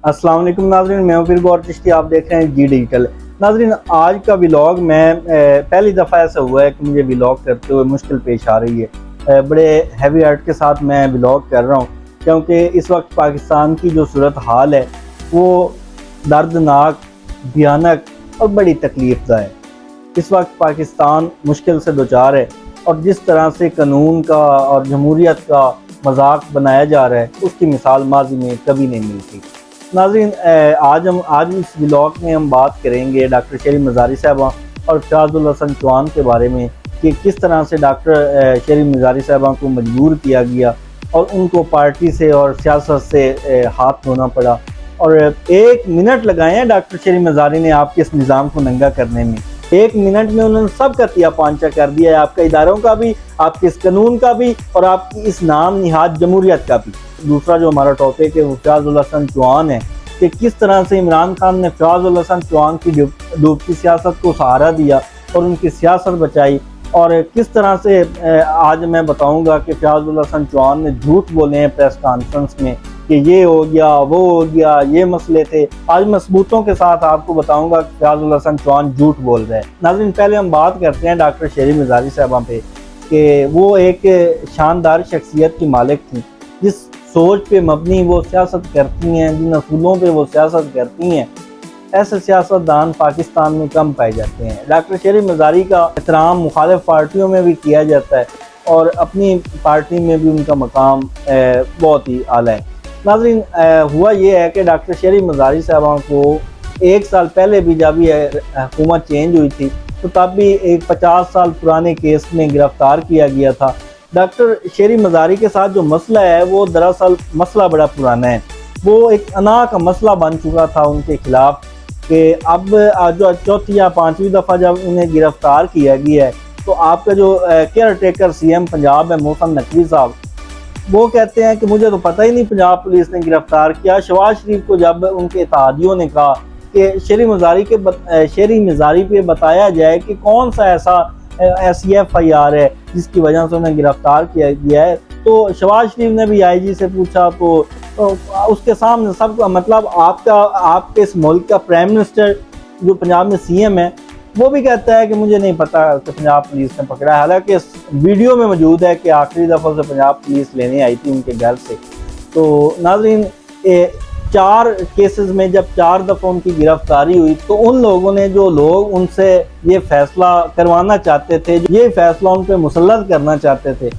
अस्सलाम वालेकुम नाज़रीन, मैं हूं फिर गौर चिश्ती। आप देख रहे हैं जी डिजिटल। नाज़रीन, आज का व्लॉग मैं पहली दफ़ा ऐसा हुआ है कि मुझे व्लॉग करते हुए मुश्किल पेश आ रही है। बड़े हैवी हार्ट के साथ मैं व्लॉग कर रहा हूं क्योंकि इस वक्त पाकिस्तान की जो सूरत हाल है वो दर्दनाक, भयानक और बड़ी तकलीफ़दा है। इस वक्त पाकिस्तान मुश्किल से दो चार है और जिस तरह से कानून का और जमहूरियत का मजाक बनाया जा रहा है उसकी मिसाल माजी में कभी नहीं मिलती। नाज़रीन, आज इस व्लॉग में हम बात करेंगे डॉक्टर शेरी मज़ारी साहबा और फयाज़ुल हसन चौहान के बारे में कि किस तरह से डॉक्टर शेरी मज़ारी साहबा को मजबूर किया गया और उनको पार्टी से और सियासत से हाथ धोना पड़ा। और 1 मिनट लगाए हैं डॉक्टर शेरी मज़ारी ने आपके इस निज़ाम को नंगा करने में। 1 मिनट में उन्होंने सब का तिया पांचा कर दिया है, आपका इदारों का भी, आपके इस कानून का भी और आपकी इस नाम निहाद जमहूरियत का भी। दूसरा जो हमारा टॉपिक है वो फयाज़ुल हसन चौहान है कि किस तरह से इमरान खान ने फयाज़ुल हसन चौहान की डूबती सियासत को सहारा दिया और उनकी सियासत बचाई। और किस तरह से आज मैं बताऊंगा कि फयाज़ुल हसन चौहान ने झूठ बोले हैं प्रेस कॉन्फ्रेंस में कि ये हो गया, वो हो गया, ये मसले थे। आज मैं सबूतों के साथ आपको बताऊंगा कि फयाज़ुल हसन चौहान झूठ बोल रहे हैं। नाज़रीन, पहले हम बात करते हैं डॉक्टर शेरी मज़ारी साहबा पे कि वो एक शानदार शख्सियत की मालिक थी, जिस सोच पे मबनी वो सियासत करती हैं, जिन असूलों पे वो सियासत करती हैं, ऐसे सियासतदान पाकिस्तान में कम पाए जाते हैं। डॉक्टर शेरी मज़ारी का एहतराम मुखालिफ पार्टियों में भी किया जाता है और अपनी पार्टी में भी उनका मकाम बहुत ही आला है। नाज़रीन, हुआ ये है कि डॉक्टर शेरी मज़ारी साहबा को 1 साल पहले भी जब ये हुकूमत चेंज हुई थी तो तब भी एक 50 साल पुराने केस में गिरफ्तार किया गया था। डॉक्टर शेरी मज़ारी के साथ जो मसला है वो दरअसल मसला बड़ा पुराना है। वो एक अना का मसला बन चुका था उनके खिलाफ कि अब जो चौथी या 5वीं दफ़ा जब उन्हें गिरफ्तार किया गया है तो आपका जो केयर टेकर CM पंजाब है मोहसिन नकवी साहब, वो कहते हैं कि मुझे तो पता ही नहीं पंजाब पुलिस ने गिरफ्तार किया। शहबाज शरीफ को जब उनके इत्तेहादियों ने कहा कि शेरी मज़ारी पे बताया जाए कि कौन सा ऐसी FIR है जिसकी वजह से उन्हें गिरफ्तार किया गया है, तो शहबाज शरीफ ने भी IG से पूछा तो उसके सामने सबका मतलब आपके इस मुल्क का प्राइम मिनिस्टर जो पंजाब में CM है वो भी कहता है कि मुझे नहीं पता कि पंजाब पुलिस ने पकड़ा है। हालांकि इस वीडियो में मौजूद है कि आखिरी दफ़ा से पंजाब पुलिस लेने आई थी उनके घर से। तो नाज़रीन, 4 केसेस में जब 4 दफ़ा उनकी गिरफ्तारी हुई तो उन लोगों ने, जो लोग उनसे ये फैसला करवाना चाहते थे, ये फैसला उन पर मुसल्लत करना चाहते थे,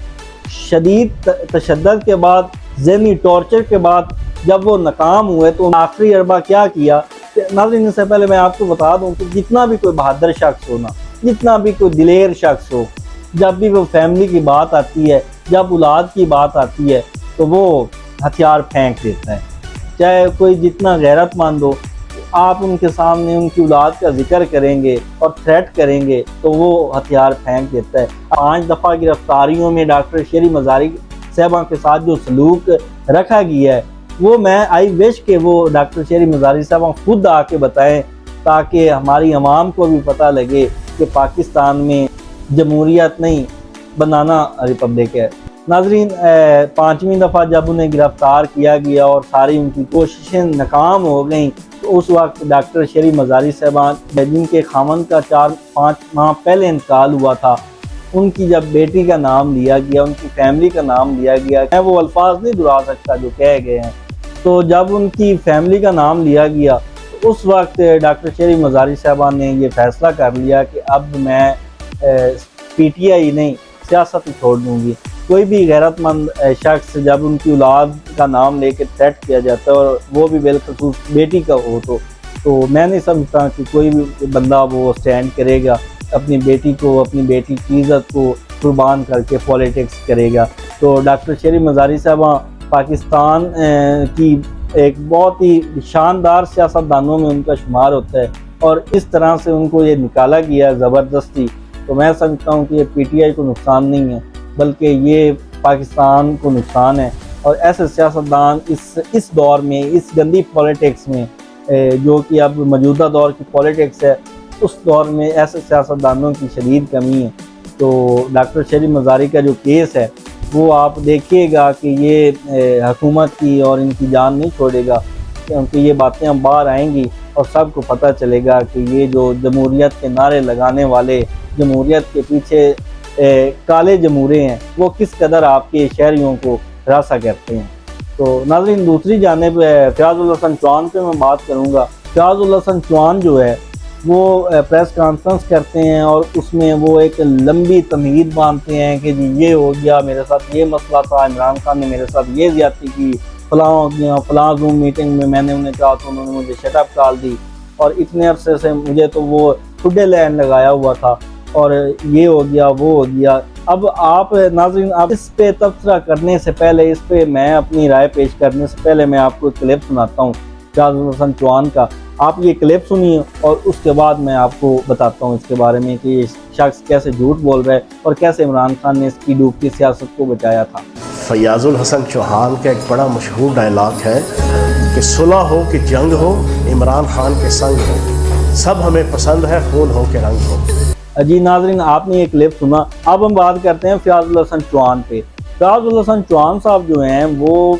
शदीद तशद्दुद के बाद, ज़हनी टॉर्चर के बाद जब वो नाकाम हुए तो आखिरी अरबा क्या किया। नाज़रीन, इससे पहले मैं आपको बता दूं कि जितना भी कोई बहादुर शख्स हो ना, जितना भी कोई दिलेर शख्स हो, जब भी वो फैमिली की बात आती है, जब औलाद की बात आती है तो वो हथियार फेंक देता है। चाहे कोई जितना गैरतमंद हो, आप उनके सामने उनकी औलाद का जिक्र करेंगे और थ्रेट करेंगे तो वो हथियार फेंक देता है। 5 दफ़ा गिरफ्तारियों में डॉक्टर शेरी मज़ारी साहबा के साथ जो सलूक रखा गया है वो मैं आई विश के वो डॉक्टर शेरी मज़ारी साहबा खुद आके बताएं ताकि हमारी आवाम को भी पता लगे कि पाकिस्तान में जमहूरियत नहीं, बनाना रिपब्लिक है। नाज़रीन, 5वीं दफ़ा जब उन्हें गिरफ़्तार किया गया और सारी उनकी कोशिशें नाकाम हो गई तो उस वक्त डॉक्टर शेरी मज़ारी साहबा, जिनके खामन का 4-5 माह पहले इंतकाल हुआ था, उनकी जब बेटी का नाम लिया गया, उनकी फैमिली का नाम लिया गया, मैं वो अल्फाज नहीं दोहरा सकता जो कहे गए हैं, तो जब उनकी फैमिली का नाम लिया गया तो उस वक्त डॉक्टर शेरी मज़ारी साहबा ने ये फ़ैसला कर लिया कि अब मैं PTI नहीं, सियासत ही छोड़ दूँगी। कोई भी गैरतमंद शख्स जब उनकी औलाद का नाम लेकर थ्रेट किया जाता है और वो भी बिलखसूस बेटी का हो तो मैं नहीं समझता कि कोई भी बंदा वो स्टैंड करेगा, अपनी बेटी को, अपनी बेटी की इज़्ज़त को कुर्बान करके पॉलिटिक्स करेगा। तो डॉक्टर शेरी मज़ारी साहबा पाकिस्तान की एक बहुत ही शानदार सियासतदानों में उनका शुमार होता है और इस तरह से उनको ये निकाला गया ज़बरदस्ती, तो मैं समझता हूँ कि ये PTI को नुकसान नहीं है बल्कि ये पाकिस्तान को नुकसान है। और ऐसे सियासतदान इस दौर में, इस गंदी पॉलिटिक्स में, जो कि अब मौजूदा दौर की पॉलिटिक्स है, उस दौर में ऐसे सियासतदानों की शदीद कमी है। तो डॉक्टर शेरी मज़ारी का जो केस है वो आप देखिएगा कि ये हुकूमत की और इनकी जान नहीं छोड़ेगा। क्योंकि ये बातें अब बाहर आएंगी और सबको पता चलेगा कि ये जो जमहूरियत के नारे लगाने वाले, जमहूरियत के पीछे काले जमूरे हैं, वो किस कदर आपके शहरियों को हरासा करते हैं। तो नाज़रीन, दूसरी जानिब फ़याज़ुल हसन चौहान पे मैं बात करूँगा। फ़याज़ुल हसन चौहान जो है वो प्रेस कॉन्फ्रेंस करते हैं और उसमें वो एक लंबी तमहीद बांधते हैं कि जी ये हो गया, मेरे साथ ये मसला था, इमरान खान ने मेरे साथ ये ज़्यादती की, फलां हो गया, फलां जूम मीटिंग में मैंने उन्हें कहा तो उन्होंने मुझे शटअप कॉल दी और इतने अरसे से मुझे तो वो खुदे लैंड लगाया हुआ था और ये हो गया वो हो गया। अब आप नाज़रीन, आप इस पे तबसरा करने से पहले, इस पे मैं अपनी राय पेश करने से पहले मैं आपको एक क्लिप सुनाता हूँ फ़याज़ुल हसन चौहान का। आप ये क्लिप सुनिए और उसके बाद मैं आपको बताता हूँ इसके बारे में कि ये शख्स कैसे झूठ बोल रहा है और कैसे इमरान खान ने इसकी डूबती सियासत को बचाया था। फ़याज़ुल हसन चौहान का एक बड़ा मशहूर डायलॉग है कि सुलह हो कि जंग हो, इमरान खान के संग हो, सब हमें पसंद है, खून हो के रंग हो। जी नाज़रीन, आपने ये क्लिप सुना। अब हम बात करते हैं फ़याज़ुल हसन चौहान पे। फ़याज़ुल हसन चौहान साहब जो हैं वो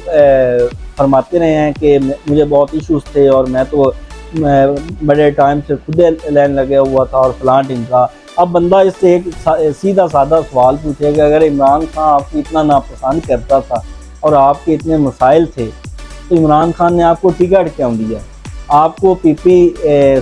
फरमाते रहे हैं कि मुझे बहुत इश्यूज़ थे और मैं तो बड़े टाइम से खुद लाइन लगा हुआ था और फलां ढिंका। अब बंदा इससे एक सीधा साधा सवाल पूछेगा, अगर इमरान खान आपको इतना नापसंद करता था और आपके इतने मसाइल थे तो इमरान खान ने आपको टिकट क्यों दिया? आपको PP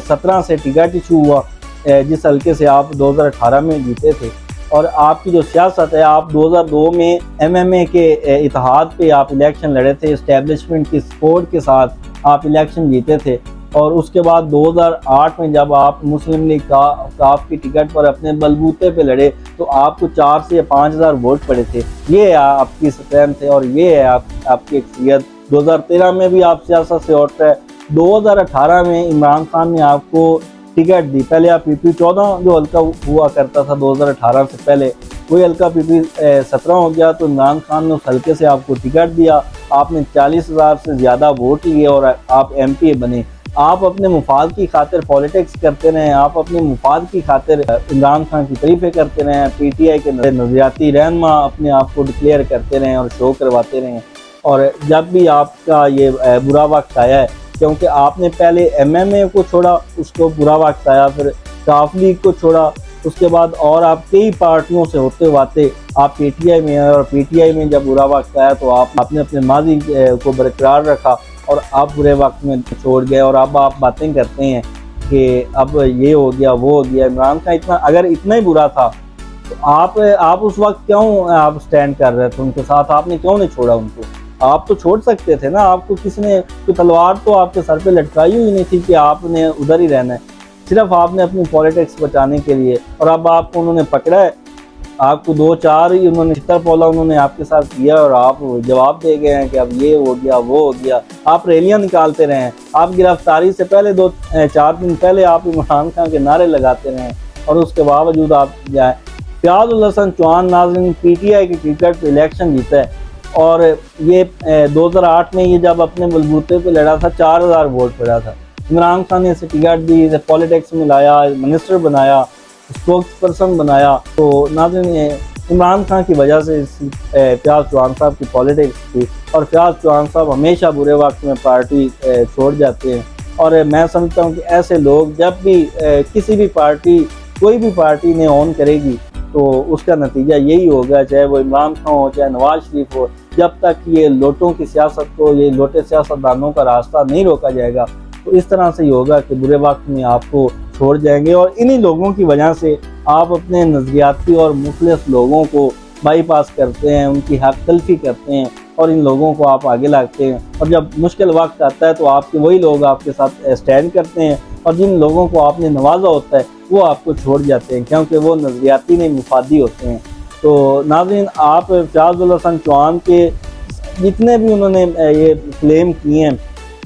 17 से टिकट इशू हुआ, जिस हल्के से आप 2018 में जीते थे, और आपकी जो सियासत है, आप 2002 में MMA के इत्तेहाद पे आप इलेक्शन लड़े थे, इस्टेब्लिशमेंट की सपोर्ट के साथ आप इलेक्शन जीते थे, और उसके बाद 2008 में जब आप मुस्लिम लीग काफ की टिकट पर अपने बलबूते पे लड़े तो आपको 4 से 5,000 वोट पड़े थे। ये है आपकी स्ट्रेंथ है और ये है आपकी अक्सरियत। 2013 में भी आप सियासत से उठ रहे। 2018 में इमरान खान ने आपको टिकट दी। पहले आप PP 14 जो हल्का हुआ करता था 2018 से पहले, वही हल्का PP 17 हो गया, तो इमरान खान ने उस हल्के से आपको टिकट दिया। आपने 40,000 से ज़्यादा वोट लिए और आप MP बने। आप अपने मुफाद की खातिर पॉलिटिक्स करते रहे, आप अपने मुफाद की खातिर इमरान खान की तारीफें करते रहे, PTI के नजरियाती रहनुमा अपने आप को डिक्लेयर करते रहे और शो करवाते रहे। और जब भी आपका ये बुरा वक्त आया है, क्योंकि आपने पहले MMA को छोड़ा, उसको बुरा वक्त आया, फिर काफ लीग को छोड़ा, उसके बाद और आप कई पार्टियों से होते हुए आप PTI में आए और PTI में जब बुरा वक्त आया तो आपने अपने माजी को बरकरार रखा और आप बुरे वक्त में छोड़ गए। और अब आप बातें करते हैं कि अब ये हो गया वो हो गया। इमरान खान अगर इतना ही बुरा था तो आप उस वक्त क्यों आप स्टैंड कर रहे थे उनके साथ? आपने क्यों नहीं छोड़ा उनको? आप तो छोड़ सकते थे ना। आपको किसने कोई तलवार तो आपके सर पे लटकाई हुई नहीं थी कि आपने उधर ही रहना है। सिर्फ आपने अपनी पॉलिटिक्स बचाने के लिए, और अब आपको उन्होंने पकड़ा है, आपको 2-4 ही उन्होंने चित्तरपोला उन्होंने आपके साथ किया और आप जवाब दे गए हैं कि अब ये हो गया वो हो गया। आप रैलियां निकालते रहे, आप गिरफ्तारी से पहले 2-4 दिन पहले आप इमरान खान के नारे लगाते रहे और उसके बावजूद आप जाए। फ़याज़ुल हसन चौहान नाज़रीन PTI की टिकट पर इलेक्शन जीता है और ये 2008 में ये जब अपने बलबूते पे लड़ा था 4,000 वोट पड़ा था। इमरान खान ने इसे टिकट दी, इसे पॉलिटिक्स में लाया, मिनिस्टर बनाया, स्पोक्स पर्सन बनाया। तो नाज़रीन, इमरान खान की वजह से फ़याज़ चौहान साहब की पॉलिटिक्स थी और फ़याज़ चौहान साहब हमेशा बुरे वक्त में पार्टी छोड़ जाते हैं। और मैं समझता हूँ कि ऐसे लोग जब भी किसी भी पार्टी, कोई भी पार्टी ने ऑन करेगी तो उसका नतीजा यही होगा, चाहे वो इमरान खान हो चाहे नवाज शरीफ हो। जब तक ये लोटों की सियासत को, ये लोटे सियासतदानों का रास्ता नहीं रोका जाएगा तो इस तरह से ही होगा कि बुरे वक्त में आपको छोड़ जाएंगे। और इन्हीं लोगों की वजह से आप अपने नज़रियाती और मुखलिस लोगों को बाईपास करते हैं, उनकी हक तलफी करते हैं और इन लोगों को आप आगे लाते हैं। और जब मुश्किल वक्त आता है तो आपके वही लोग आपके साथ स्टैंड करते हैं और जिन लोगों को आपने नवाजा होता है वो आपको छोड़ जाते हैं, क्योंकि वो नज़रियाती नहीं मुफादी होते हैं। तो नाज़रीन, आप फ़याज़ुल हसन चौहान के जितने भी उन्होंने ये क्लेम किए हैं,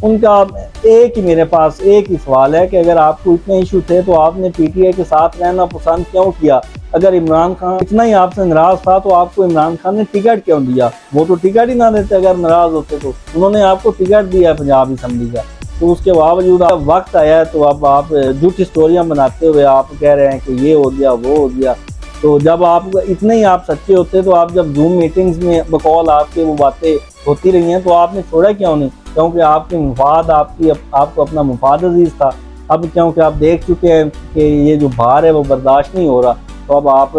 उनका एक ही मेरे पास एक ही सवाल है कि अगर आपको इतने इशू थे तो आपने PTI के साथ रहना पसंद क्यों किया? अगर इमरान खान इतना ही आपसे नाराज़ था तो आपको इमरान खान ने टिकट क्यों दिया? वो तो टिकट ही ना देते अगर नाराज़ होते तो। उन्होंने आपको टिकट दिया पंजाब असम्बली का, तो उसके बावजूद अब वक्त आया है तो अब आप झूठी स्टोरियाँ बनाते हुए आप कह रहे हैं कि ये हो गया वो हो गया। तो जब आप इतने ही आप सच्चे होते तो आप जब जूम मीटिंग्स में बकौल आपके वो बातें होती रही हैं तो आपने छोड़ा क्यों नहीं? क्योंकि आपके मुफाद आपको अपना मुफाद अजीज था। अब क्योंकि आप देख चुके हैं कि ये जो भार है वो बर्दाश्त नहीं हो रहा, तो अब आप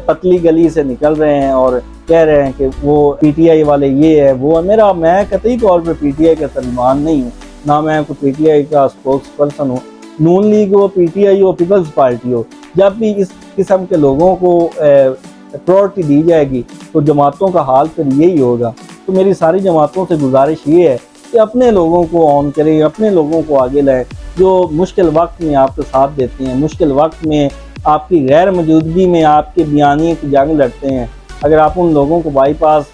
पतली गली से निकल रहे हैं और कह रहे हैं कि वो पीटीआई वाले ये है वो है। मैं कतई तौर पे पीटीआई का तर्जुमान नहीं हूँ, ना मैं कोई पीटीआई का स्पोक्स पर्सन हूँ। नून लीग हो, पीटीआई हो, पीपल्स पार्टी हो, जब भी इस किस्म के लोगों को प्रायोरिटी दी जाएगी तो जमातों का हाल फिर यही होगा। तो मेरी सारी जमातों से गुजारिश ये है कि अपने लोगों को ऑन करें, अपने लोगों को आगे लाएं जो मुश्किल वक्त में आपको साथ देते हैं, मुश्किल वक्त में आपकी गैर मौजूदगी में आपके बयानिए की जंग लड़ते हैं। अगर आप उन लोगों को बाईपास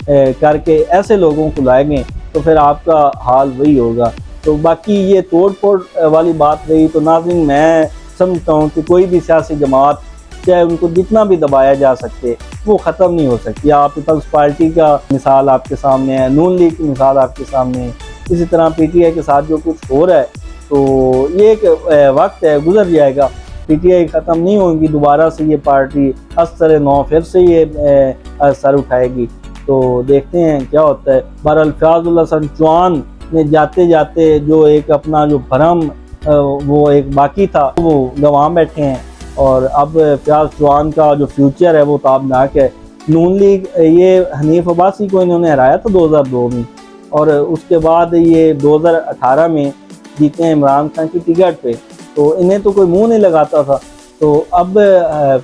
करके ऐसे लोगों को लाएंगे तो फिर आपका हाल वही होगा। तो बाकी ये तोड़ फोड़ वाली बात रही तो नाज़रीन, मैं समझता हूँ कि कोई भी सियासी जमात चाहे उनको जितना भी दबाया जा सकते वो ख़त्म नहीं हो सकती। आप पीपल्स पार्टी का मिसाल आपके सामने है, नून लीग की मिसाल आपके सामने है, इसी तरह पीटीआई के साथ जो कुछ हो रहा है तो ये एक वक्त है, गुजर जाएगा। पीटीआई ख़त्म नहीं होगी, दोबारा से ये पार्टी असर नौ फिर से ये सर उठाएगी। तो देखते हैं क्या होता है। बहरहाल फयाजुल हसन चौहान ने जाते जाते जो एक अपना जो भरम वो एक बाकी था वो गंवा बैठे हैं और अब फयाज चौहान का जो फ्यूचर है वो ताबनाक है। नून लीग ये हनीफ अब्बासी को इन्होंने हराया था 2002 में और उसके बाद ये 2018 में जीते हैं इमरान खान की टिकट पे, तो इन्हें तो कोई मुंह नहीं लगाता था। तो अब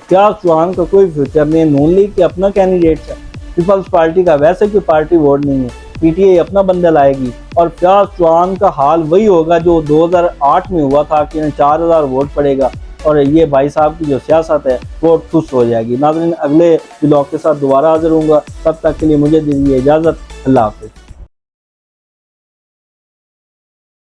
फयाज चौहान का कोई फ्यूचर नहीं है। नून लीग के अपना कैंडिडेट है, पीपल्स पार्टी का वैसे कोई पार्टी वोट नहीं है, पीटीआई अपना बंदा लाएगी और फयाज चौहान का हाल वही होगा जो 2008 में हुआ था कि 4000 वोट पड़ेगा और ये भाई साहब की जो सियासत है वो ठुस हो जाएगी। नाज़रीन, अगले ब्लॉग के साथ दोबारा हाजिर होऊंगा, तब तक के लिए मुझे दीजिए इजाज़त। अल्लाह हाफ़िज़।